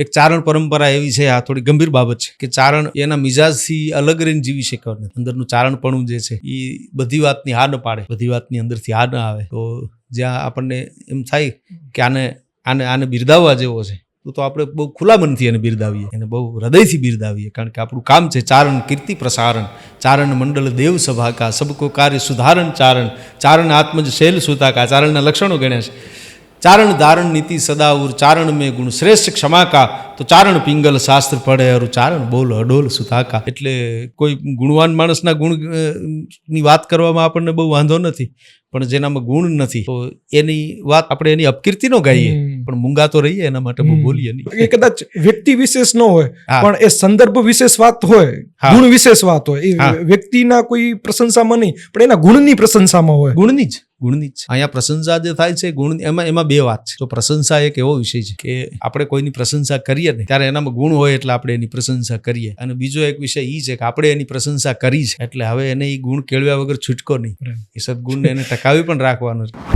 એક ચારણ પરંપરા એવી છે, આ થોડી ગંભીર બાબત છે કે ચારણ એના મિજાજથી અલગ રહીને જીવી શકે નથી. અંદરનું ચારણપણું જે છે એ બધી વાતની હા ન પાડે, બધી વાતની અંદરથી હા ન આવે. તો જ્યાં આપણને એમ થાય કે આને બિરદાવવા જેવો છે તો આપણે બહુ ખુલ્લા મનથી એને બિરદાવીએ, એને બહુ હૃદયથી બિરદાવીએ, કારણ કે આપણું કામ છે ચારણ કીર્તિ પ્રસારણ. ચારણ મંડળ દેવ સભા કા, સબકો કાર્ય સુધારણ ચારણ. ચારણ આત્મજ શૈલ સુતા કા, ચારણના લક્ષણો ગણ્યા છે. ચારણ ધારણ નીતિ સદાઉર, ચારણ મેં ગુણ શ્રેષ્ઠ ક્ષમા કા, તો ચારણ પિંગલ શાસ્ત્ર પડે અરુ, ચારણ બોલ અડોલ સુતાકા. એટલે કોઈ ગુણવાન માણસના ગુણની વાત કરવામાં આપણને બહુ વાંધો નથી, પણ જેનામાં ગુણ નથી તો એની વાત આપણે એની અપકીર્તિ નો ગાઈએ, પણ મૂંગા તો રહીએ, એના માટે બહુ બોલીએ નહીં. એ કદાચ વ્યક્તિ વિશેષ ન હોય પણ એ સંદર્ભ વિશેષ વાત હોય, ગુણ વિશેષ વાત હોય, એ વ્યક્તિના કોઈ પ્રશંસામાં નહીં પણ એના ગુણની પ્રશંસામાં હોય. ગુણની જ અહીંયા પ્રશંસા જે થાય છે ગુણ, એમાં બે વાત છે. તો પ્રશંસા એક એવો વિષય છે કે આપણે કોઈની પ્રશંસા કરીએ ને ત્યારે એનામાં ગુણ હોય એટલે આપણે એની પ્રશંસા કરીએ, અને બીજો એક વિષય એ છે કે આપણે એની પ્રશંસા કરી છે એટલે હવે એને એ ગુણ કેળવ્યા વગર છૂટકો નહીં, એ સદગુણને એને ટકાવી પણ રાખવાનો છે.